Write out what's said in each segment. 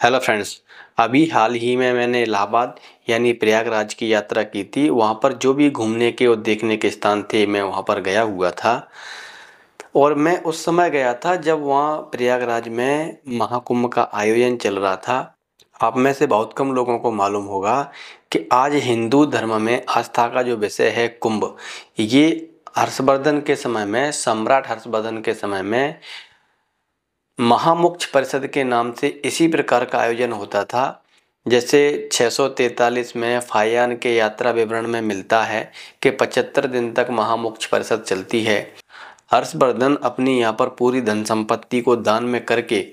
Hello friends. अभी हाल ही में मैंने इलाहाबाद यानी प्रयागराज की यात्रा की थी। वहाँ पर जो भी घूमने के और देखने के स्थान थे मैं वहाँ पर गया हुआ था। और मैं उस समय गया था जब वहाँ प्रयागराज में महाकुंभ का आयोजन चल रहा था। आप में से बहुत कम लोगों को मालूम होगा कि आज हिंदू धर्म में आस्था का जो विषय है कुंभ, ये हर्षवर्धन के समय में, सम्राट हर्षवर्धन के समय में महामोक्ष परिषद के नाम से इसी प्रकार का आयोजन होता था। जैसे 643 में फाहियान के यात्रा विवरण में मिलता है कि 75 दिन तक महामोक्ष परिषद चलती है। हर्षवर्धन अपनी यहाँ पर पूरी धन संपत्ति को दान में करके,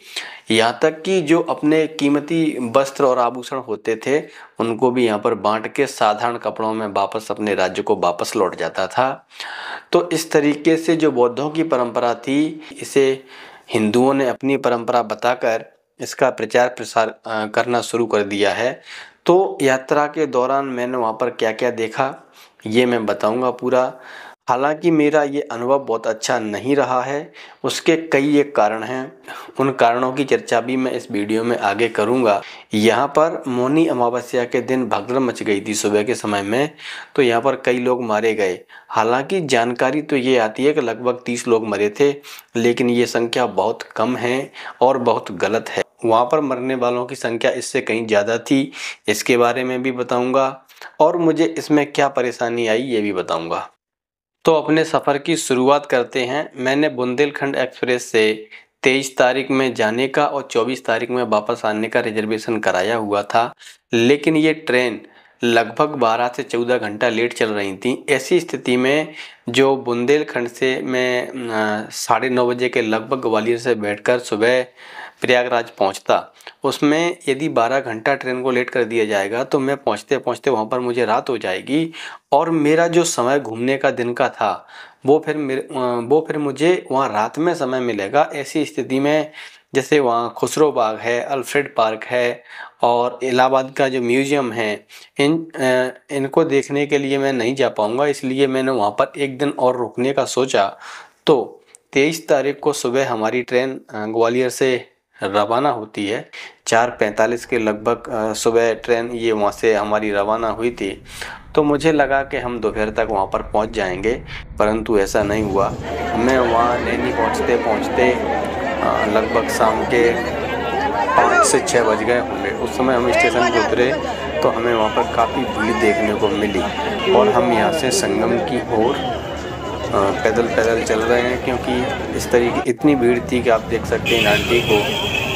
यहाँ तक कि जो अपने कीमती वस्त्र और आभूषण होते थे उनको भी यहाँ पर बांट के साधारण कपड़ों में वापस अपने राज्य को वापस लौट जाता था। तो इस तरीके से जो बौद्धों की परंपरा थी, इसे हिंदुओं ने अपनी परंपरा बताकर इसका प्रचार प्रसार करना शुरू कर दिया है। तो यात्रा के दौरान मैंने वहाँ पर क्या क्या देखा ये मैं बताऊंगा पूरा। हालांकि मेरा ये अनुभव बहुत अच्छा नहीं रहा है, उसके कई एक कारण हैं। उन कारणों की चर्चा भी मैं इस वीडियो में आगे करूंगा। यहाँ पर मौनी अमावस्या के दिन भगदड़ मच गई थी सुबह के समय में, तो यहाँ पर कई लोग मारे गए। हालांकि जानकारी तो ये आती है कि लगभग 30 लोग मरे थे, लेकिन ये संख्या बहुत कम है और बहुत गलत है। वहाँ पर मरने वालों की संख्या इससे कहीं ज़्यादा थी, इसके बारे में भी बताऊंगा। और मुझे इसमें क्या परेशानी आई ये भी बताऊंगा। तो अपने सफ़र की शुरुआत करते हैं। मैंने बुंदेलखंड एक्सप्रेस से 23 तारीख में जाने का और 24 तारीख में वापस आने का रिजर्वेशन कराया हुआ था, लेकिन ये ट्रेन लगभग 12 से 14 घंटा लेट चल रही थी। ऐसी स्थिति में जो बुंदेलखंड से मैं 9:30 बजे के लगभग ग्वालियर से बैठकर सुबह प्रयागराज पहुंचता, उसमें यदि 12 घंटा ट्रेन को लेट कर दिया जाएगा तो मैं पहुंचते पहुंचते वहां पर मुझे रात हो जाएगी। और मेरा जो समय घूमने का दिन का था वो फिर मुझे वहाँ रात में समय मिलेगा। ऐसी स्थिति में जैसे वहाँ खुसरो बाग है, अल्फ्रेड पार्क है और इलाहाबाद का जो म्यूजियम है, इनको देखने के लिए मैं नहीं जा पाऊँगा। इसलिए मैंने वहाँ पर एक दिन और रुकने का सोचा। तो 23 तारीख को सुबह हमारी ट्रेन ग्वालियर से रवाना होती है। 4:45 के लगभग सुबह ट्रेन ये वहाँ से हमारी रवाना हुई थी। तो मुझे लगा कि हम दोपहर तक वहाँ पर पहुँच जाएंगे, परंतु ऐसा नहीं हुआ। मैं वहाँ नैनी पहुँचते पहुँचते लगभग शाम के 5 से 6 बज गए होंगे। उस समय हम स्टेशन पर उतरे तो हमें वहाँ पर काफ़ी भीड़ देखने को मिली और हम यहाँ से संगम की ओर पैदल चल रहे हैं, क्योंकि इस तरीके इतनी भीड़ थी कि आप देख सकते हैं आंटी को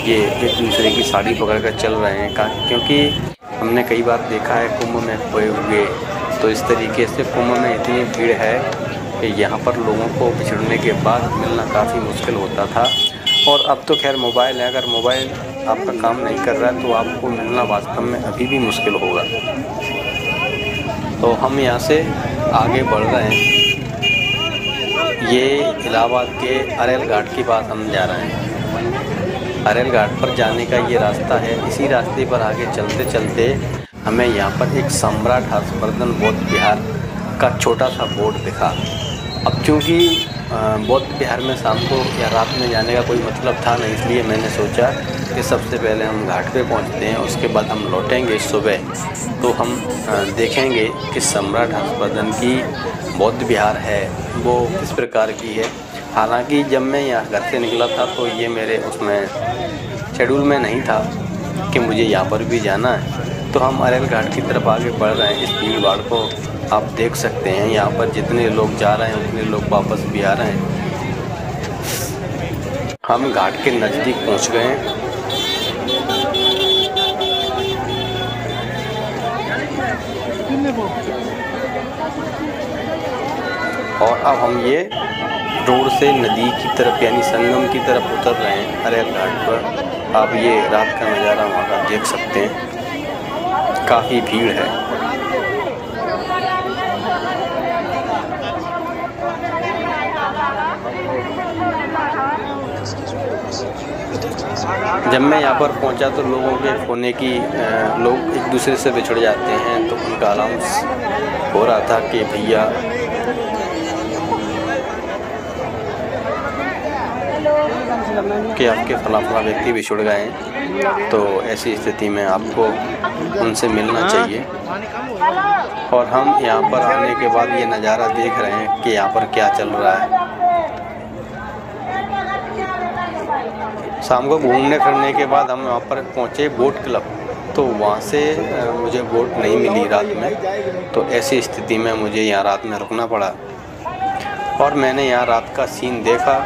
ये एक दूसरे की साड़ी पकड़ कर चल रहे हैं। क्योंकि हमने कई बार देखा है कुंभ में खोए हुए, तो इस तरीके से कुंभ में इतनी भीड़ है कि यहाँ पर लोगों को बिछड़ने के बाद मिलना काफ़ी मुश्किल होता था। और अब तो खैर मोबाइल है, अगर मोबाइल आपका काम नहीं कर रहा है तो आपको मिलना वास्तव में अभी भी मुश्किल होगा। तो हम यहाँ से आगे बढ़ रहे हैं। ये इलाहाबाद के अरेल घाट के पास हम जा रहे हैं। अरेल घाट पर जाने का ये रास्ता है। इसी रास्ते पर आगे चलते चलते हमें यहाँ पर एक सम्राट हर्षवर्धन बौद्ध विहार का छोटा सा बोर्ड दिखा। अब चूँकि बौद्ध विहार में शाम को या रात में जाने का कोई मतलब था नहीं, इसलिए मैंने सोचा कि सबसे पहले हम घाट पे पहुँचते हैं, उसके बाद हम लौटेंगे सुबह तो हम देखेंगे कि सम्राट हर्षवर्धन की बौद्ध विहार है वो किस प्रकार की है। हालांकि जब मैं यहाँ घर से निकला था तो ये मेरे उसमें शेड्यूल में नहीं था कि मुझे यहाँ पर भी जाना है। तो हम अरेल घाट की तरफ आगे बढ़ रहे हैं। इस भीड़ भाड़ को आप देख सकते हैं, यहाँ पर जितने लोग जा रहे हैं उतने लोग वापस भी आ रहे हैं। हम घाट के नज़दीक पहुँच गए हैं। और अब हम ये रोड से नदी की तरफ यानी संगम की तरफ उतर रहे हैं अरेल घाट पर। आप ये रात का नज़ारा वहाँ का देख सकते हैं, काफ़ी भीड़ है। जब मैं यहाँ पर पहुँचा तो लोगों के होने की लोग एक दूसरे से बिछड़ जाते हैं, तो उनका अनाउंस हो रहा था कि भैया कि आपके फला व्यक्ति बिछुड़ गए हैं। तो ऐसी स्थिति में आपको उनसे मिलना चाहिए। और हम यहाँ पर आने के बाद ये नज़ारा देख रहे हैं कि यहाँ पर क्या चल रहा है। शाम को घूमने फिरने के बाद हम वहाँ पर पहुँचे बोट क्लब, तो वहाँ से मुझे बोट नहीं मिली रात में, तो ऐसी स्थिति में मुझे यहाँ रात में रुकना पड़ा। और मैंने यहाँ रात का सीन देखा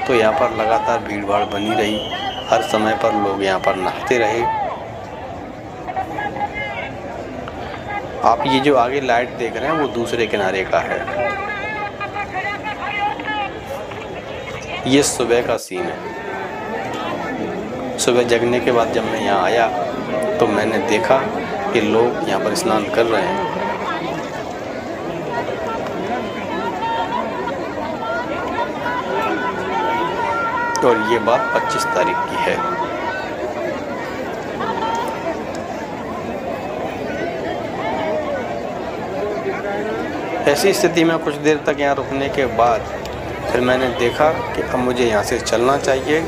तो यहाँ पर लगातार भीड़ भाड़ बनी रही, हर समय पर लोग यहाँ पर नहाते रहे। आप ये जो आगे लाइट देख रहे हैं वो दूसरे किनारे का है। ये सुबह का सीन है। सुबह जगने के बाद जब मैं यहाँ आया तो मैंने देखा कि लोग यहाँ पर स्नान कर रहे हैं। और ये बात 25 तारीख की है। ऐसी स्थिति में कुछ देर तक यहाँ रुकने के बाद फिर मैंने देखा कि अब मुझे यहाँ से चलना चाहिए।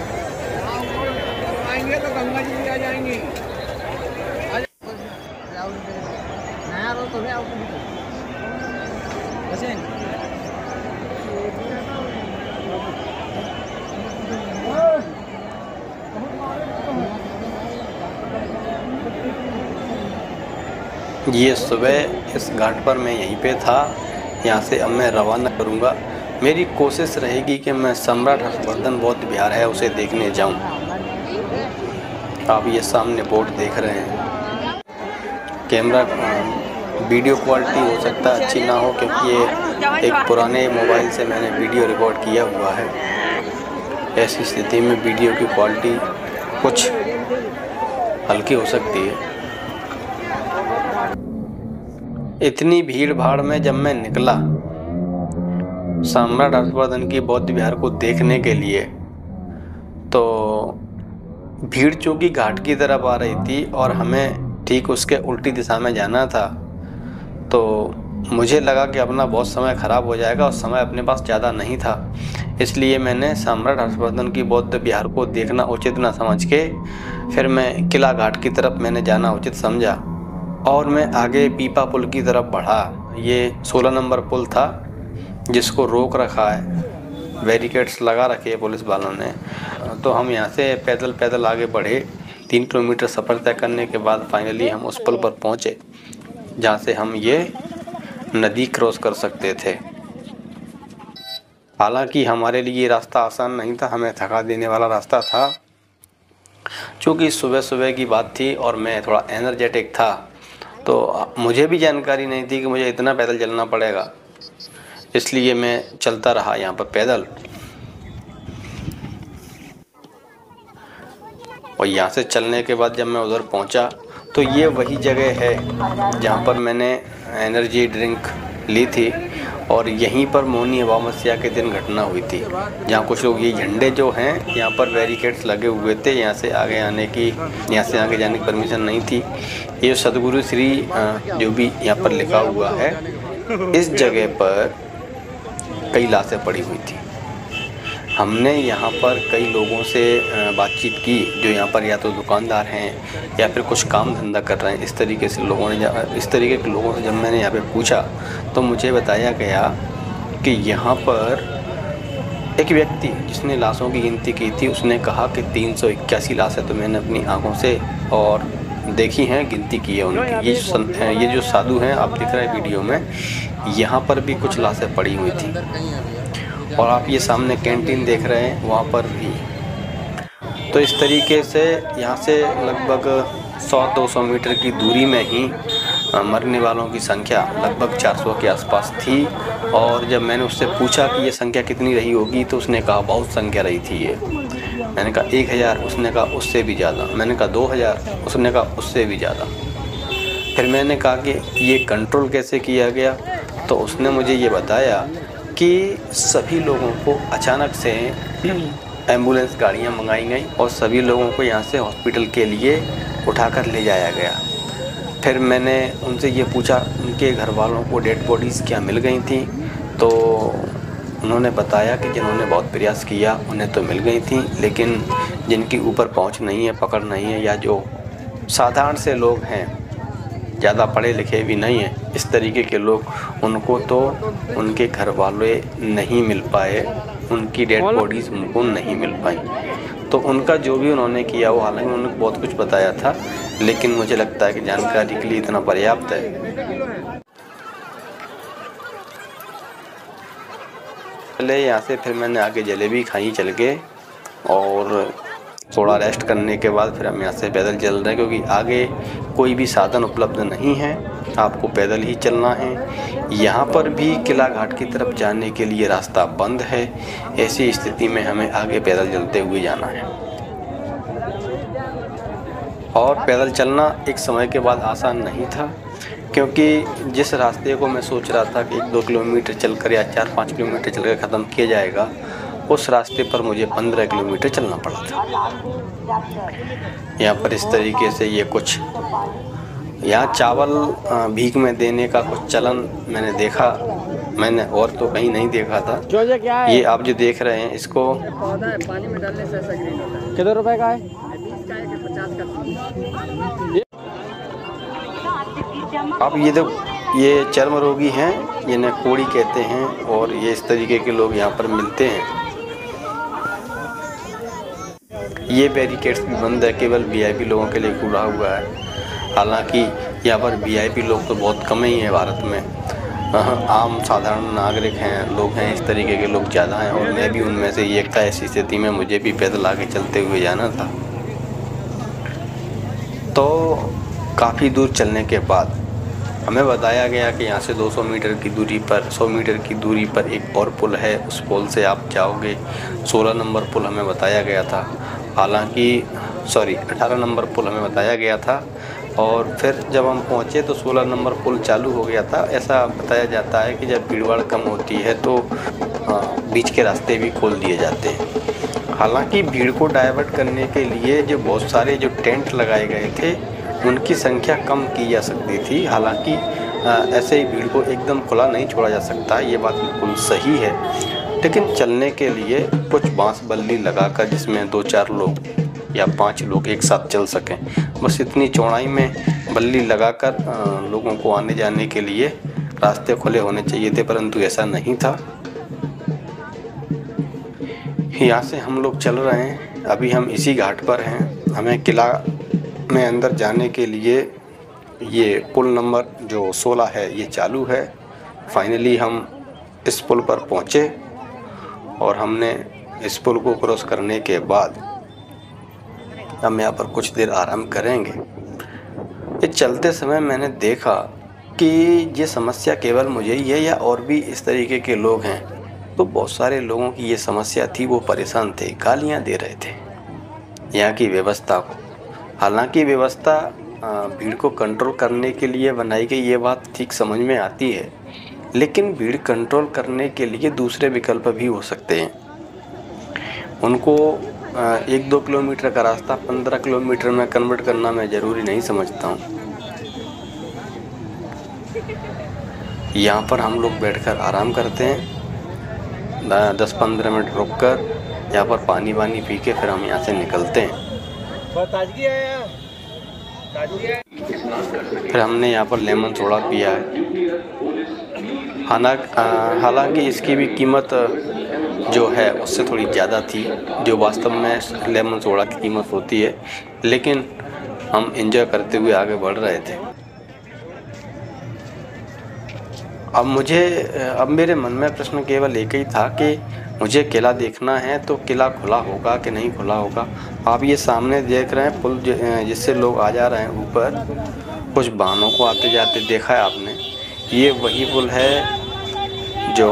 आएंगे तो गंगा जी भी आ जाएंगे। ये सुबह इस घाट पर मैं यहीं पे था। यहाँ से अब मैं रवाना करूँगा। मेरी कोशिश रहेगी कि मैं सम्राट हर्षवर्धन बौद्ध विहार है उसे देखने जाऊँ। आप ये सामने बोर्ड देख रहे हैं। कैमरा वीडियो क्वालिटी हो सकता है अच्छी ना हो, क्योंकि ये एक पुराने मोबाइल से मैंने वीडियो रिकॉर्ड किया हुआ है। ऐसी स्थिति में वीडियो की क्वालिटी कुछ हल्की हो सकती है। इतनी भीड़ भाड़ में जब मैं निकला सम्राट हर्षवर्धन की बौद्ध विहार को देखने के लिए, तो भीड़ चूँकि घाट की तरफ आ रही थी और हमें ठीक उसके उल्टी दिशा में जाना था, तो मुझे लगा कि अपना बहुत समय ख़राब हो जाएगा और समय अपने पास ज़्यादा नहीं था। इसलिए मैंने सम्राट हर्षवर्धन की बौद्ध विहार को देखना उचित ना समझ के फिर मैं किला घाट की तरफ मैंने जाना उचित समझा और मैं आगे पीपा पुल की तरफ बढ़ा। ये 16 नंबर पुल था जिसको रोक रखा है, बैरिकेड्स लगा रखे हैं पुलिस वालों ने। तो हम यहाँ से पैदल पैदल आगे बढ़े। 3 किलोमीटर सफ़र तय करने के बाद फाइनली हम उस पुल पर पहुँचे जहाँ से हम ये नदी क्रॉस कर सकते थे। हालांकि हमारे लिए ये रास्ता आसान नहीं था, हमें थका देने वाला रास्ता था। चूँकि सुबह सुबह की बात थी और मैं थोड़ा एनर्जेटिक था, तो मुझे भी जानकारी नहीं थी कि मुझे इतना पैदल चलना पड़ेगा, इसलिए मैं चलता रहा यहाँ पर पैदल। और यहाँ से चलने के बाद जब मैं उधर पहुँचा तो ये वही जगह है जहाँ पर मैंने एनर्जी ड्रिंक ली थी और यहीं पर मौनी अमावस्या के दिन घटना हुई थी, जहाँ कुछ लोग ये झंडे जो हैं यहाँ पर बैरिकेड्स लगे हुए थे, यहाँ से आगे जाने की परमिशन नहीं थी। ये सदगुरु श्री जो भी यहाँ पर लिखा हुआ है, इस जगह पर कई लाशें पड़ी हुई थी। हमने यहाँ पर कई लोगों से बातचीत की जो यहाँ पर या तो दुकानदार हैं या फिर कुछ काम धंधा कर रहे हैं। इस तरीके के लोगों से जब मैंने यहाँ पे पूछा तो मुझे बताया गया कि यहाँ पर एक व्यक्ति जिसने लाशों की गिनती की थी, उसने कहा कि 381 लाशें तो मैंने अपनी आंखों से और देखी हैं, गिनती की है उनकी। ये जो साधु हैं आप दिख रहे हैं वीडियो में, यहाँ पर भी कुछ लाशें पड़ी हुई थी। और आप ये सामने कैंटीन देख रहे हैं, वहाँ पर भी। तो इस तरीके से यहाँ से लगभग 100-200 मीटर की दूरी में ही मरने वालों की संख्या लगभग 400 के आसपास थी। और जब मैंने उससे पूछा कि ये संख्या कितनी रही होगी, तो उसने कहा बहुत संख्या रही थी ये। मैंने कहा 1000, उसने कहा उससे भी ज़्यादा। मैंने कहा 2000, उसने कहा उससे भी ज़्यादा। फिर मैंने कहा कि ये कंट्रोल कैसे किया गया, तो उसने मुझे ये बताया कि सभी लोगों को अचानक से एम्बुलेंस गाड़ियां मंगाई गई और सभी लोगों को यहां से हॉस्पिटल के लिए उठाकर ले जाया गया। फिर मैंने उनसे ये पूछा उनके घर वालों को डेड बॉडीज़ क्या मिल गई थी, तो उन्होंने बताया कि जिन्होंने बहुत प्रयास किया उन्हें तो मिल गई थी, लेकिन जिनकी ऊपर पहुंच नहीं है, पकड़ नहीं है, या जो साधारण से लोग हैं, ज़्यादा पढ़े लिखे भी नहीं हैं, इस तरीके के लोग, उनको तो उनके घर वाले नहीं मिल पाए, उनकी डेड बॉडीज़ उनको नहीं मिल पाई। तो उनका जो भी उन्होंने किया वो, हालांकि उन्होंने बहुत कुछ बताया था, लेकिन मुझे लगता है कि जानकारी के लिए इतना पर्याप्त है। पहले यहाँ से फिर मैंने आगे जलेबी खाई चल के, और थोड़ा रेस्ट करने के बाद फिर हम यहाँ से पैदल चल रहे हैं, क्योंकि आगे कोई भी साधन उपलब्ध नहीं है, आपको पैदल ही चलना है। यहाँ पर भी किला घाट की तरफ जाने के लिए रास्ता बंद है। ऐसी स्थिति में हमें आगे पैदल चलते हुए जाना है, और पैदल चलना एक समय के बाद आसान नहीं था, क्योंकि जिस रास्ते को मैं सोच रहा था कि 1-2 किलोमीटर चलकर या 4-5 किलोमीटर चलकर ख़त्म किया जाएगा, उस रास्ते पर मुझे 15 किलोमीटर चलना पड़ा था। यहाँ पर इस तरीके से ये कुछ, यहाँ चावल भीख में देने का कुछ चलन मैंने देखा, मैंने और तो कहीं नहीं देखा था। ये आप जो देख रहे हैं, इसको पानी में डालने से ऐसा ग्रीन होता है। कितने रुपए का है? 20 का है कि 50 का? अब ये देखो, ये चर्म रोगी हैं, इन्हें कोड़ी कहते हैं, और ये इस तरीके के लोग यहाँ पर मिलते हैं। ये बैरिकेड्स भी बंद है, केवल वीआईपी लोगों के लिए खुला हुआ है। हालांकि यहाँ पर वीआईपी लोग तो बहुत कम ही हैं भारत में, आम साधारण नागरिक हैं, लोग हैं, इस तरीके के लोग ज़्यादा हैं, और मैं भी उनमें से एक था। ऐसी स्थिति में मुझे भी पैदल आगे चलते हुए जाना था। तो काफ़ी दूर चलने के बाद हमें बताया गया कि यहाँ से 200 मीटर की दूरी पर, 100 मीटर की दूरी पर एक और पुल है, उस पुल से आप जाओगे। 16 नंबर पुल हमें बताया गया था, हालांकि 18 नंबर पुल हमें बताया गया था, और फिर जब हम पहुँचे तो 16 नंबर पुल चालू हो गया था। ऐसा बताया जाता है कि जब भीड़ कम होती है तो बीच के रास्ते भी खोल दिए जाते हैं। हालांकि भीड़ को डाइवर्ट करने के लिए जो बहुत सारे जो टेंट लगाए गए थे, उनकी संख्या कम की जा सकती थी। हालांकि ऐसे ही भीड़ को एकदम खुला नहीं छोड़ा जा सकता, ये बात बिल्कुल सही है, लेकिन चलने के लिए कुछ बांस बल्ली लगाकर, जिसमें 2-4 लोग या 5 लोग एक साथ चल सकें, बस इतनी चौड़ाई में बल्ली लगाकर लोगों को आने जाने के लिए रास्ते खुले होने चाहिए थे, परंतु ऐसा नहीं था। यहाँ से हम लोग चल रहे हैं, अभी हम इसी घाट पर हैं। हमें किला में अंदर जाने के लिए ये पुल नंबर जो 16 है ये चालू है। फाइनली हम इस पुल पर पहुँचे, और हमने इस पुल को क्रॉस करने के बाद हम यहाँ पर कुछ देर आराम करेंगे। ये चलते समय मैंने देखा कि ये समस्या केवल मुझे ही है या और भी इस तरीके के लोग हैं। तो बहुत सारे लोगों की ये समस्या थी, वो परेशान थे, गालियाँ दे रहे थे यहाँ की व्यवस्था को। हालांकि व्यवस्था भीड़ को कंट्रोल करने के लिए बनाई गई, ये बात ठीक समझ में आती है, लेकिन भीड़ कंट्रोल करने के लिए दूसरे विकल्प भी हो सकते हैं। उनको 1-2 किलोमीटर का रास्ता 15 किलोमीटर में कन्वर्ट करना मैं ज़रूरी नहीं समझता हूँ। यहाँ पर हम लोग बैठकर आराम करते हैं, 10-15 मिनट रुककर यहाँ पर पानी वानी पी के फिर हम यहाँ से निकलते हैं। फिर हमने यहाँ पर लेमन सोडा पिया है। हालांकि इसकी भी कीमत जो है उससे थोड़ी ज़्यादा थी, जो वास्तव में लेमन सोडा की कीमत होती है, लेकिन हम एंजॉय करते हुए आगे बढ़ रहे थे। अब मेरे मन में प्रश्न केवल एक ही था कि मुझे किला देखना है, तो किला खुला होगा कि नहीं खुला होगा। आप ये सामने देख रहे हैं पुल जिससे लोग आ जा रहे हैं ऊपर, कुछ वाहनों को आते जाते देखा है आपने। ये वही पुल है जो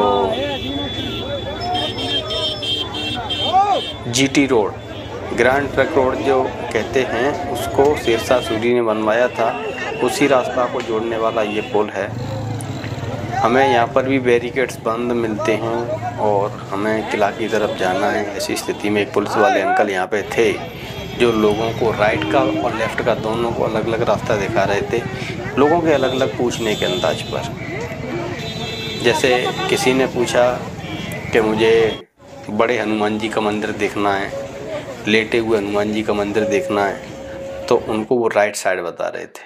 GT road, grand truck road जो कहते हैं, उसको शेरशाह सूरी ने बनवाया था। उसी रास्ता को जोड़ने वाला ये पुल है। हमें यहाँ पर भी बैरिकेड्स बंद मिलते हैं और हमें किला की तरफ जाना है। ऐसी स्थिति में एक पुलिस वाले अंकल यहाँ पे थे जो लोगों को राइट का और लेफ़्ट का दोनों को अलग अलग रास्ता दिखा रहे थे, लोगों के अलग अलग पूछने के अंदाज पर। जैसे किसी ने पूछा कि मुझे बड़े हनुमान जी का मंदिर देखना है, लेटे हुए हनुमान जी का मंदिर देखना है, तो उनको वो राइट साइड बता रहे थे।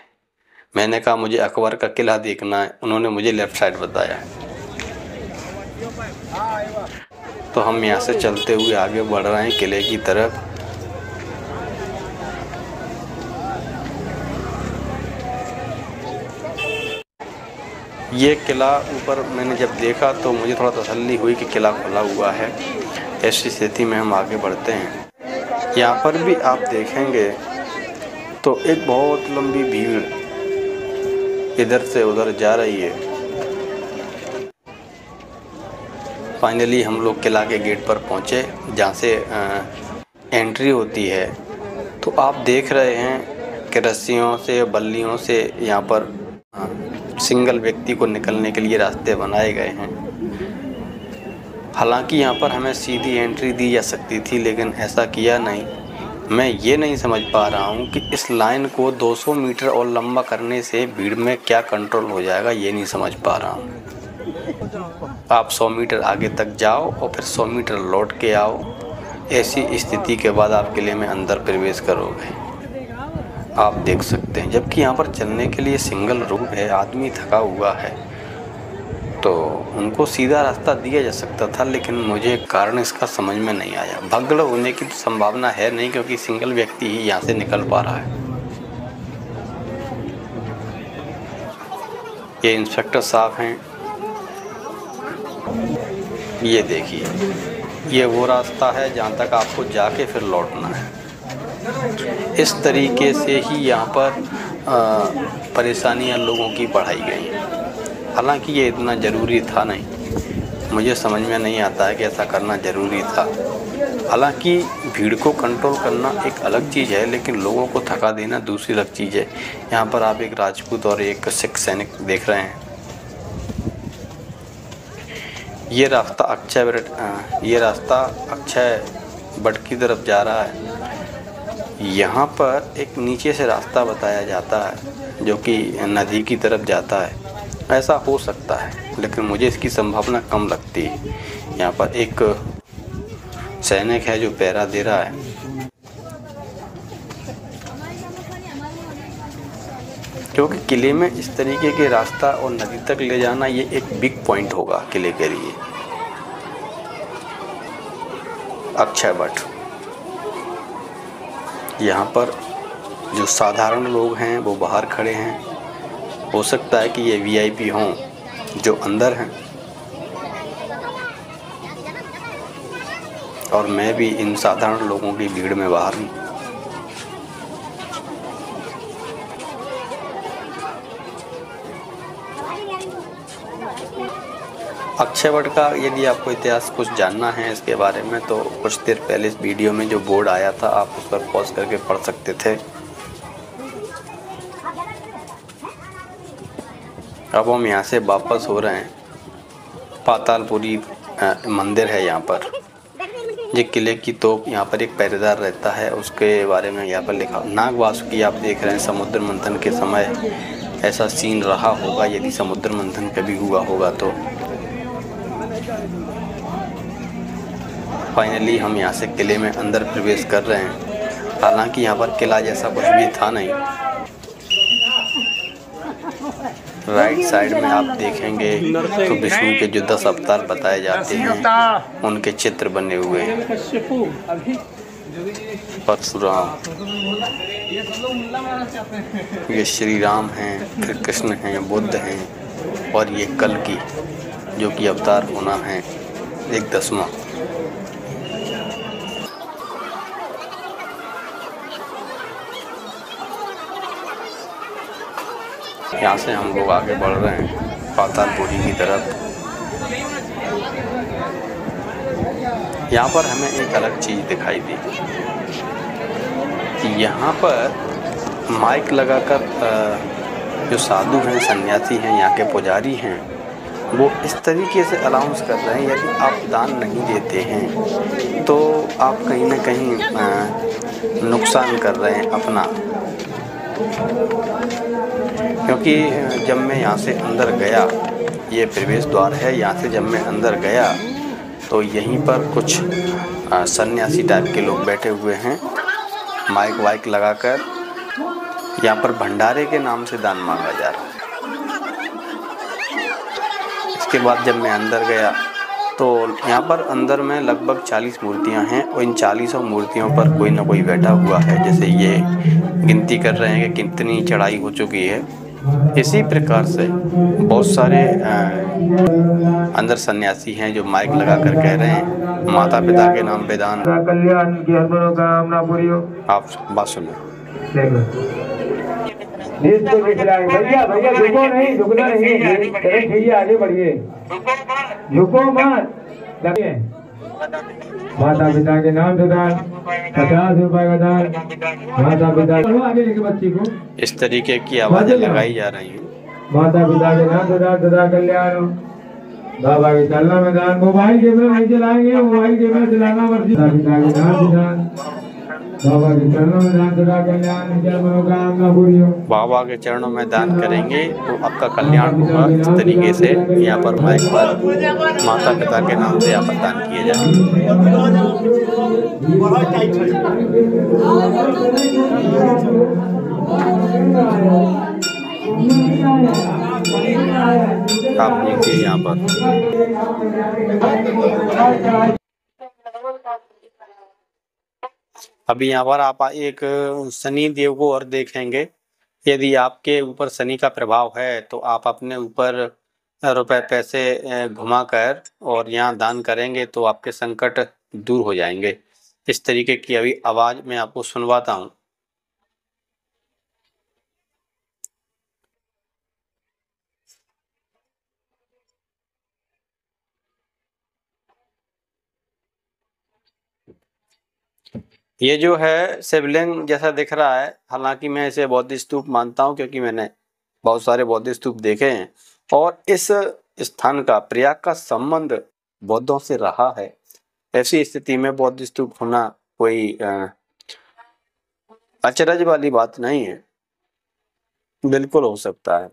मैंने कहा मुझे अकबर का किला देखना है, उन्होंने मुझे लेफ़्ट साइड बताया। तो हम यहाँ से चलते हुए आगे बढ़ रहे हैं किले की तरफ। ये किला ऊपर मैंने जब देखा तो मुझे थोड़ा तसल्ली हुई कि किला खुला हुआ है। ऐसी स्थिति में हम आगे बढ़ते हैं। यहाँ पर भी आप देखेंगे तो एक बहुत लंबी भीड़ इधर से उधर जा रही है। फाइनली हम लोग किला के गेट पर पहुँचे, जहाँ से एंट्री होती है। तो आप देख रहे हैं कि रस्सियों से, बल्लियों से यहाँ पर सिंगल व्यक्ति को निकलने के लिए रास्ते बनाए गए हैं। हालांकि यहाँ पर हमें सीधी एंट्री दी जा सकती थी, लेकिन ऐसा किया नहीं। मैं ये नहीं समझ पा रहा हूँ कि इस लाइन को 200 मीटर और लंबा करने से भीड़ में क्या कंट्रोल हो जाएगा, ये नहीं समझ पा रहा हूँ। आप 100 मीटर आगे तक जाओ और फिर 100 मीटर लौट के आओ। ऐसी स्थिति के बाद आप किले में अंदर प्रवेश करोगे। आप देख सकते हैं, जबकि यहाँ पर चलने के लिए सिंगल रूट है, आदमी थका हुआ है, तो उनको सीधा रास्ता दिया जा सकता था, लेकिन मुझे कारण इसका समझ में नहीं आया। भगदड़ होने की तो संभावना है नहीं, क्योंकि सिंगल व्यक्ति ही यहाँ से निकल पा रहा है। ये इंस्पेक्टर साहब हैं, ये देखिए, ये वो रास्ता है जहाँ तक आपको जाके फिर लौटना है। इस तरीके से ही यहाँ पर परेशानियाँ लोगों की बढ़ाई गई हैं। हालांकि ये इतना ज़रूरी था नहीं, मुझे समझ में नहीं आता है कि ऐसा करना ज़रूरी था। हालांकि भीड़ को कंट्रोल करना एक अलग चीज़ है, लेकिन लोगों को थका देना दूसरी अलग चीज़ है। यहाँ पर आप एक राजपूत और एक सिख सैनिक देख रहे हैं। ये रास्ता अक्षय बट की तरफ जा रहा है। यहाँ पर एक नीचे से रास्ता बताया जाता है जो कि नदी की तरफ जाता है। ऐसा हो सकता है, लेकिन मुझे इसकी संभावना कम लगती है। यहाँ पर एक सैनिक है जो पहरा दे रहा है। क्योंकि किले में इस तरीके के रास्ता और नदी तक ले जाना ये एक बिग पॉइंट होगा किले के लिए। अक्षय वट, यहाँ पर जो साधारण लोग हैं वो बाहर खड़े हैं। हो सकता है कि ये वीआईपी हों जो अंदर हैं, और मैं भी इन साधारण लोगों की भीड़ में बाहर हूँ। अक्षय वट का यदि आपको इतिहास कुछ जानना है इसके बारे में, तो कुछ देर पहले इस वीडियो में जो बोर्ड आया था आप उस पर पॉज करके पढ़ सकते थे। अब हम यहाँ से वापस हो रहे हैं। पातालपुरी मंदिर है यहाँ पर। ये किले की तोप, यहाँ पर एक पहरेदार रहता है, उसके बारे में यहाँ पर लिखा। नाग वासुकी आप देख रहे हैं। समुद्र मंथन के समय ऐसा सीन रहा होगा, यदि समुद्र मंथन कभी हुआ होगा तो। फाइनली हम यहाँ से किले में अंदर प्रवेश कर रहे हैं। हालांकि यहाँ पर किला जैसा कुछ भी था नहीं। राइट साइड में आप देखेंगे तो विष्णु के जो 10 अवतार बताए जाते हैं उनके चित्र बने हुए हैं। परशुराम, ये श्री राम हैं, फिर कृष्ण हैं, बुद्ध हैं, और ये कल्कि जो कि अवतार होना है एक 10वां। यहाँ से हम लोग आगे बढ़ रहे हैं पातालपुरी की तरफ। यहाँ पर हमें एक अलग चीज़ दिखाई दी कि यहाँ पर माइक लगाकर जो साधु हैं, सन्यासी हैं, यहाँ के पुजारी हैं, वो इस तरीके से अनाउंस कर रहे हैं यदि आप दान नहीं देते हैं तो आप कहीं ना कहीं नुकसान कर रहे हैं अपना। क्योंकि जब मैं यहाँ से अंदर गया, ये प्रवेश द्वार है, यहाँ से जब मैं अंदर गया तो यहीं पर कुछ सन्यासी टाइप के लोग बैठे हुए हैं, माइक वाइक लगाकर। यहाँ पर भंडारे के नाम से दान मांगा जा रहा है। इसके बाद जब मैं अंदर गया तो यहाँ पर अंदर में लगभग 40 मूर्तियाँ हैं और इन 40 मूर्तियों पर कोई ना कोई बैठा हुआ है। जैसे ये गिनती कर रहे हैं कि कितनी चढ़ाई हो चुकी है। इसी प्रकार से बहुत सारे अंदर सन्यासी हैं जो माइक लगा कर कह रहे हैं माता पिता के नाम पे दान। आप बात सुनो। भैया भैया झुको नहीं, झुकना नहीं, भैया आगे बढ़िए, झुको मत। माता पिता के नाम से दान, 50 रुपए का दान। माता पिता आगे लेके बच्ची को इस तरीके की आवाजें लगाई जा रही हैं। माता पिता के नाम से दान, सदा कल्याण। बाबा के चलना में दान, मोबाइल कैमरा नहीं चलाएंगे, मोबाइल कैमरा चलाना मर्जी। माता पिता के नाम से दान, बाबा के चरणों में दान, सदा कल्याण, जय मनोकामना पूरी हो। बाबा के चरणों में दान करेंगे तो आपका कल्याण होगा। इस तरीके से यहाँ पर माइक पर माता पिता के नाम से यहाँ पर दान किए जाएंगे। आप देखिए यहाँ पर अभी यहाँ पर आप एक शनि देव को और देखेंगे। यदि आपके ऊपर शनि का प्रभाव है तो आप अपने ऊपर रुपए पैसे घुमाकर और यहाँ दान करेंगे तो आपके संकट दूर हो जाएंगे। इस तरीके की अभी आवाज मैं आपको सुनवाता हूँ। ये जो है शिवलिंग जैसा दिख रहा है, हालांकि मैं इसे बौद्ध स्तूप मानता हूँ क्योंकि मैंने बहुत सारे बौद्ध स्तूप देखे हैं और इस स्थान का प्रयाग का संबंध बौद्धों से रहा है। ऐसी स्थिति में बौद्ध स्तूप होना कोई अचरज वाली बात नहीं है, बिल्कुल हो सकता है।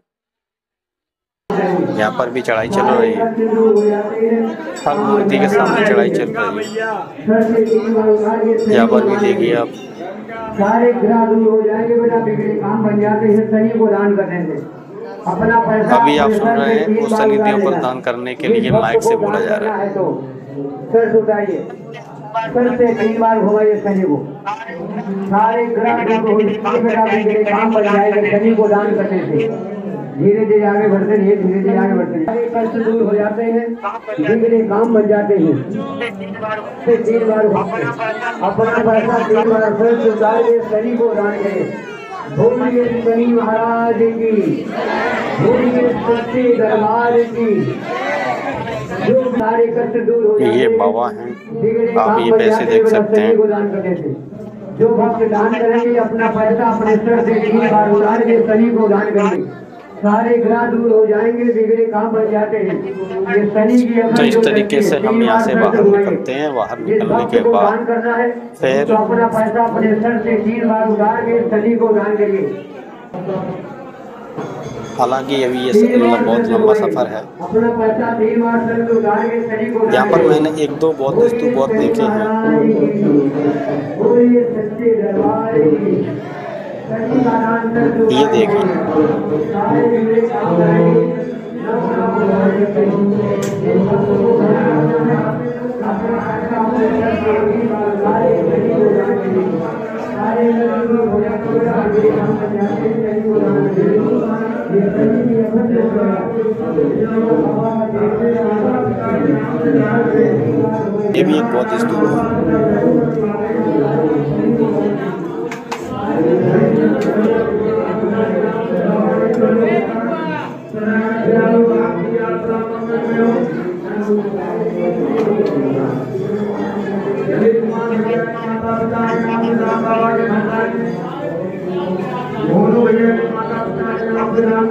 यहाँ पर भी चढ़ाई चल रही है, हर मूर्ति के सामने चढ़ाई चल रही है। यहाँ पर भी देखिए आप, सारे ग्रह दूर हो जाएंगे बेटा, बिगड़े काम बन जाते हैं शनि को दान करने से। अपना पैसा अभी आप सुन रहे हैं वो शनि देव पर दान करने के लिए माइक से बोला जा रहा है। तो सर उठाइए, सर से 3 बार घुमाइए शनि को। सारे ग्रह बिगड़े काम बन जाएंगे शनि को दान करने से। धीरे धीरे आगे बढ़ते रहिए, धीरे धीरे आगे बढ़ते रहिए। कष्ट दूर हो जाते हैं, बिगड़े काम बन जाते हैं। 3 बार अपना पैसा 3 बार फिर सुधार के शनि को दान करें। बोलिए शनि महाराज की, बोलिए सच्चे दरबार की। जो सारे कष्ट दूर हो जाते हैं, ये बाबा हैं, आप ये पैसे देख सकते हैं। जो भक्त दान करेंगे अपना पैसा अपने सर से 3 बार उतार के शनि को दान करेंगे, सारे ग्रह दूर हो जाएंगे, बिगड़े काम बन जाते हैं। ये शनि की तो इस तरीके से हम यहाँ से बाहर निकलते हैं। बाहर निकलने के बाद फिर तो अपना पैसा अपने सर से 3 बार उतार के शनि को दान करिए। हालांकि अभी ये बहुत लंबा सफर है। अपना पैसा 3 बार सर से उतार के शनि को। यहाँ पर मैंने 1-2 बौद्ध स्तूप और देखे हैं। ये देखिए, ये भी एक बौद्ध स्तूप है।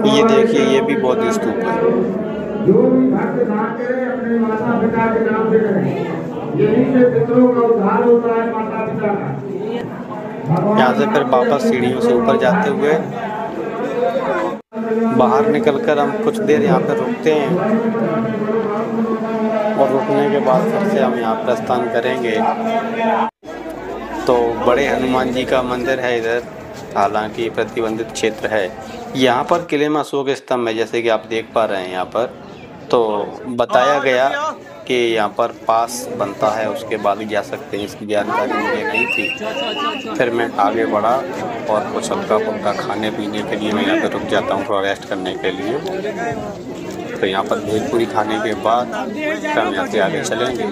ये देखिए, ये भी बौद्ध स्तूप है। जो भी भक्त दान करे अपने माता पिता के नाम से करें, यही से पितरों का उद्धार होता है। माता पिता का यहाँ से फिर वापस सीढ़ियों से ऊपर जाते हुए बाहर निकलकर हम कुछ देर यहाँ पर रुकते हैं। और रुकने के बाद फिर से हम यहाँ प्रस्थान करेंगे। तो बड़े हनुमान जी का मंदिर है इधर, हालांकि प्रतिबंधित क्षेत्र है। यहाँ पर किले में अशोक स्तंभ है, जैसे कि आप देख पा रहे हैं यहाँ पर। तो बताया गया कि यहाँ पर पास बनता है, उसके बाद ही जा सकते हैं। इसकी जानकारी मुझे नहीं थी। फिर मैं आगे बढ़ा और कुछ हल्का फुल्का खाने पीने के लिए मैं यहाँ पर रुक जाता हूँ थोड़ा रेस्ट करने के लिए। तो यहाँ पर भेलपुरी खाने के बाद फिर हम यहाँ से आगे चलेंगे।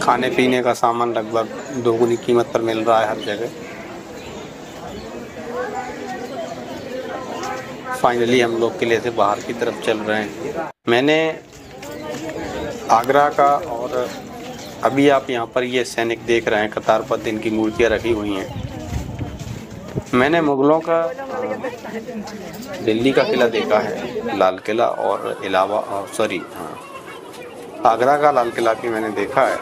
खाने पीने का सामान लगभग दोगुनी कीमत पर मिल रहा है हर जगह। फाइनली हम लोग किले से बाहर की तरफ चल रहे हैं। मैंने आगरा का, और अभी आप यहाँ पर ये सैनिक देख रहे हैं, कतारबद्ध इनकी मूर्तियाँ रखी हुई हैं। मैंने मुगलों का दिल्ली का किला देखा है, लाल किला, और आगरा का लाल किला भी मैंने देखा है।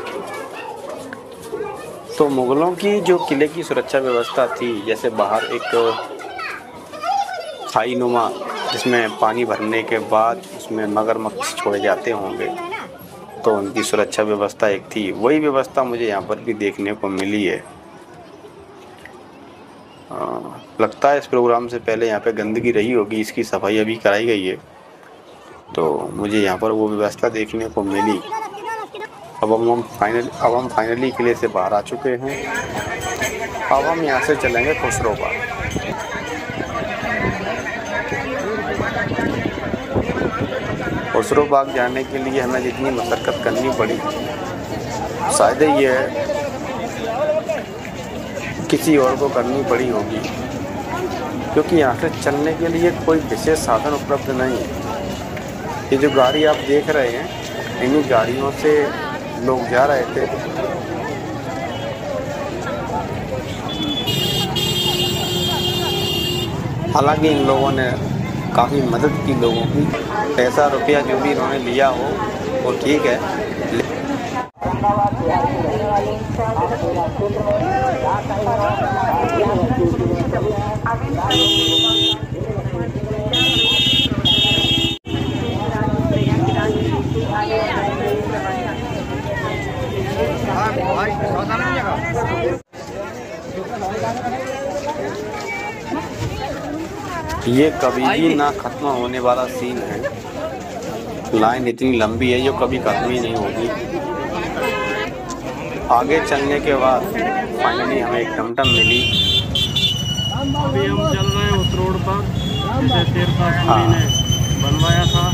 तो मुगलों की जो किले की सुरक्षा व्यवस्था थी, जैसे बाहर एक खाई नुमा जिसमें पानी भरने के बाद उसमें मगरमच्छ छोड़े जाते होंगे, तो उनकी सुरक्षा व्यवस्था एक थी। वही व्यवस्था मुझे यहाँ पर भी देखने को मिली है। लगता है इस प्रोग्राम से पहले यहाँ पे गंदगी रही होगी, इसकी सफाई अभी कराई गई है। तो मुझे यहाँ पर वो व्यवस्था देखने को मिली। अब हम फाइनली किले से बाहर आ चुके हैं। अब हम यहाँ से चलेंगे खुसरो बाग। खुसरो बाग जाने के लिए हमें जितनी मशक्क़त करनी पड़ी, शायद ये किसी और को करनी पड़ी होगी, क्योंकि यहाँ से चलने के लिए कोई विशेष साधन उपलब्ध नहीं है। ये जो गाड़ी आप देख रहे हैं, इन्हीं गाड़ियों से लोग जा रहे थे। हालांकि इन लोगों ने काफ़ी मदद की लोगों की। पैसा रुपया जो भी इन्होंने लिया हो वो ठीक है। ये कभी भी ना खत्म होने वाला सीन है। लाइन इतनी लंबी है जो कभी खत्म ही नहीं होगी। आगे चलने के बाद फाइनली हमें एक टमटम मिली। अभी हम चल रहे हैं उस रोड पर जिसे शेरशाह सूरी ने बनवाया था,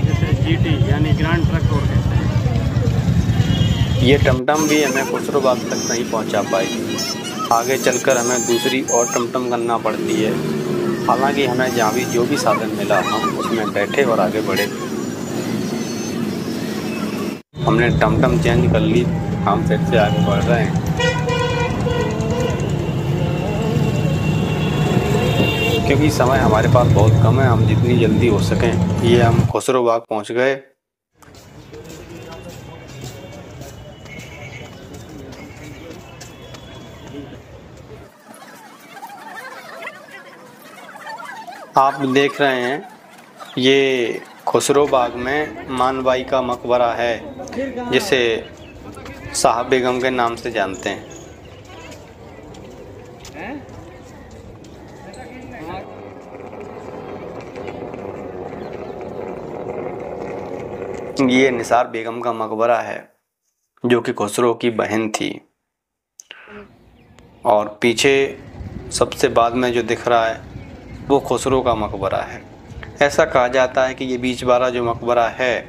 जिसे GT यानी ग्रैंड ट्रक रोड कहते हैं। ये टमटम भी हमें खुसरो बाग तक नहीं पहुंचा पाई। आगे चलकर हमें दूसरी और टमटम करना पड़ती है। हालांकि हमें जहाँ भी जो भी साधन मिला हम उसमें बैठे और आगे बढ़े। हमने टमटम चेंज कर ली, हम फिर से आगे बढ़ रहे हैं, क्योंकि समय हमारे पास बहुत कम है। हम जितनी जल्दी हो सकें। ये हम खुसरो बाग पहुँच गए। आप देख रहे हैं ये खुसरो बाग में मानबाई का मकबरा है, जिसे साहब बेगम के नाम से जानते हैं। ये निसार बेगम का मकबरा है, जो कि खुसरो की बहन थी। और पीछे सबसे बाद में जो दिख रहा है वो खुसरो का मकबरा है। ऐसा कहा जाता है कि ये बीच वाला जो मकबरा है,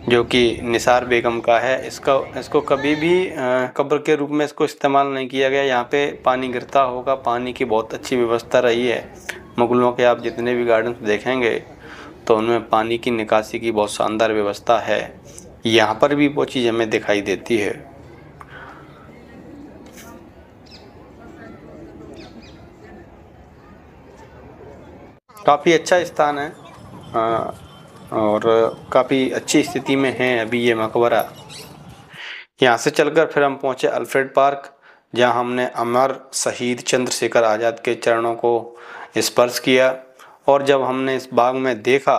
जो कि निसार बेगम का है, इसको कभी भी कब्र के रूप में इसको इस्तेमाल नहीं किया गया। यहाँ पे पानी गिरता होगा, पानी की बहुत अच्छी व्यवस्था रही है। मुगलों के आप जितने भी गार्डन देखेंगे तो उनमें पानी की निकासी की बहुत शानदार व्यवस्था है। यहाँ पर भी वो चीज़ हमें दिखाई देती है। काफ़ी अच्छा स्थान है और काफ़ी अच्छी स्थिति में है अभी ये मकबरा। यहाँ से चलकर फिर हम पहुँचे अल्फ्रेड पार्क, जहाँ हमने अमर शहीद चंद्रशेखर आज़ाद के चरणों को स्पर्श किया और जब हमने इस बाग में देखा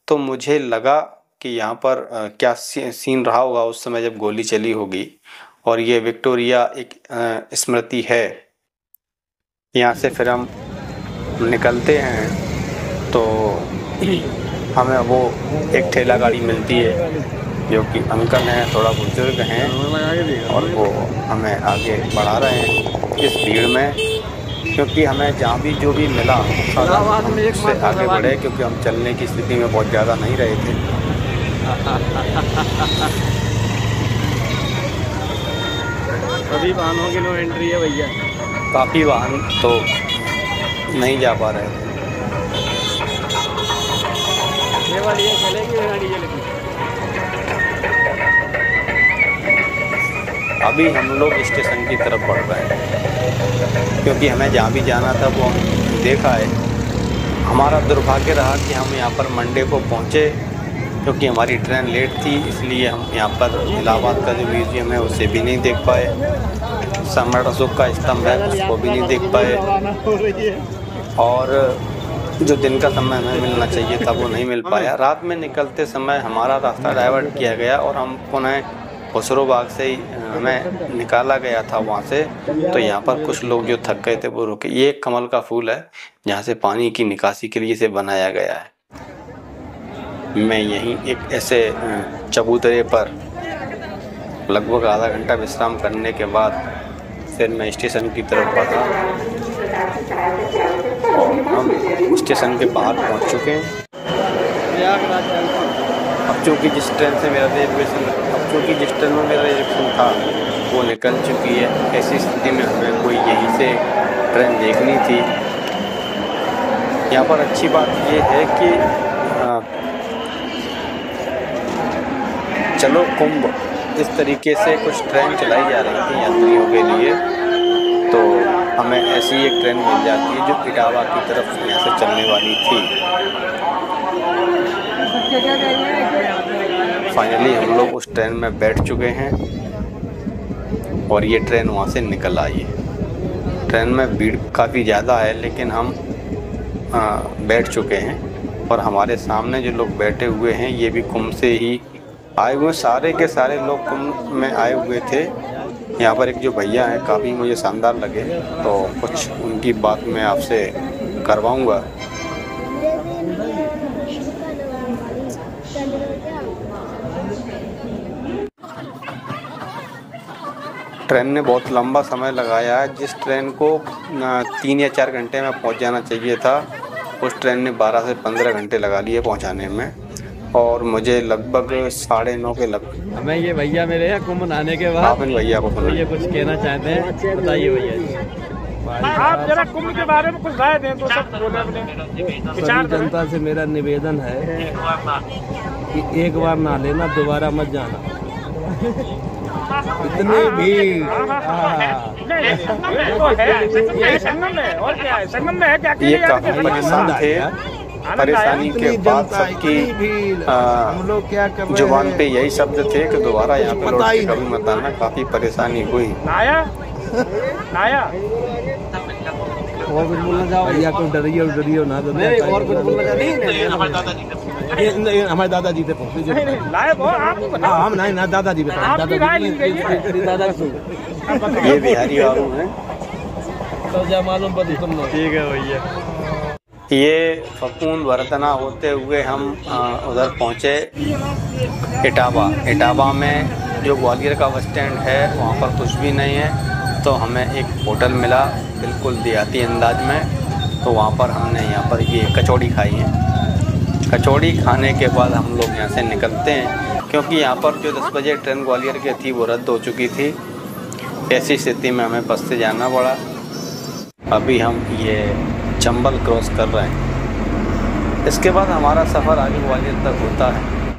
तो मुझे लगा कि यहाँ पर क्या सीन रहा होगा उस समय जब गोली चली होगी। और ये विक्टोरिया एक स्मृति है। यहाँ से फिर हम निकलते हैं तो हमें वो एक ठेला गाड़ी मिलती है जो कि अंकल हैं, थोड़ा बुजुर्ग हैं, और वो हमें आगे बढ़ा रहे हैं इस भीड़ में, क्योंकि हमें जहाँ भी जो भी मिला हम उससे आगे बढ़े, क्योंकि हम चलने की स्थिति में बहुत ज़्यादा नहीं रहे थे। अभी वाहनों की नो एंट्री है भैया, काफ़ी वाहन तो नहीं जा पा रहे थे। ये वाली चलेगी गाड़ी चलेगी। अभी हम लोग स्टेशन की तरफ बढ़ रहे हैं, क्योंकि हमें जहाँ भी जाना था वो हम देखा है। हमारा दुर्भाग्य रहा कि हम यहाँ पर मंडे को पहुँचे, क्योंकि हमारी ट्रेन लेट थी, इसलिए हम यहाँ पर इलाहाबाद का जो म्यूज़ियम है उसे भी नहीं देख पाए, सम्राट अशोक का स्तंभ है उसको भी नहीं देख पाए, और जो दिन का समय हमें मिलना चाहिए था वो नहीं मिल पाया। रात में निकलते समय हमारा रास्ता डाइवर्ट किया गया और हम पुनः खुसरो बाग से ही हमें निकाला गया था वहाँ से। तो यहाँ पर कुछ लोग जो थक गए थे वो रुके। ये एक कमल का फूल है जहाँ से पानी की निकासी के लिए इसे बनाया गया है। मैं यहीं एक ऐसे चबूतरे पर लगभग आधा घंटा विश्राम करने के बाद फिर मैं स्टेशन की तरफ बढ़ा। हम स्टेशन के बाहर पहुंच चुके हैं। अब चूँकि जिस ट्रेन में मेरा रिजर्वेशन था वो निकल चुकी है, ऐसी स्थिति में हमें कोई यहीं से ट्रेन देखनी थी। यहाँ पर अच्छी बात ये है कि चलो कुंभ इस तरीके से कुछ ट्रेन चलाई जा रही थी यात्रियों के लिए, तो हमें ऐसी एक ट्रेन मिल जाती है जो इटावा की तरफ यहाँ से चलने वाली थी। फाइनली हम लोग उस ट्रेन में बैठ चुके हैं और ये ट्रेन वहाँ से निकल आई है। ट्रेन में भीड़ काफ़ी ज़्यादा है, लेकिन हम बैठ चुके हैं और हमारे सामने जो लोग बैठे हुए हैं ये भी कुंभ से ही आए हुए, सारे के सारे लोग कुंभ में आए हुए थे। यहाँ पर एक जो भैया हैं काफ़ी मुझे शानदार लगे, तो कुछ उनकी बात मैं आपसे करवाऊँगा। ट्रेन ने बहुत लंबा समय लगाया है। जिस ट्रेन को 3 या 4 घंटे में पहुँच जाना चाहिए था उस ट्रेन ने 12 से 15 घंटे लगा लिए पहुँचाने में, और मुझे लगभग 9:30 के लगभग। हमें ये भैया मेरे हैं कुंभ नहाने के बाद, आप इन भैया को सुनो, ये कुछ कहना चाहते हैं, बताइए भैया जी। आप जरा कुंभ के बारे में कुछ राय दें तो सब बोले अपने विचार। जनता से मेरा निवेदन है कि एक बार ना लेना, दोबारा मत जाना। इतनी भीड़ संगम में और क्या है, संगम में है क्या? ये काफी परेशान थे। परेशानी के बाद सबकी हम लोग क्या कर रहे जुबान पे यही शब्द थे कि दोबारा यहाँ पे लौट के कभी मत आना। काफी परेशानी हुई। नाया और कुछ बोलना चाहो भैया? कुछ डरियो ना, और कुछ बोलना चाहते? हमारे दादाजी थे हम नहीं ना, दादाजी दादाजी ये बिहारी बाबू हैं। तो मालूम ठीक है भैया। ये फपून वरतना होते हुए हम उधर पहुँचे इटावा में जो ग्वालियर का बस स्टैंड है वहाँ पर कुछ भी नहीं है, तो हमें एक होटल मिला बिल्कुल देहाती अंदाज में। तो वहाँ पर हमने यहाँ पर ये कचौड़ी खाई है। कचौड़ी खाने के बाद हम लोग यहाँ से निकलते हैं, क्योंकि यहाँ पर जो 10 बजे ट्रेन ग्वालियर की थी वो रद्द हो चुकी थी। ऐसी स्थिति में हमें बस से जाना पड़ा। अभी हम ये चंबल क्रॉस कर रहे हैं। इसके बाद हमारा सफ़र आगे ग्वालियर तक होता है।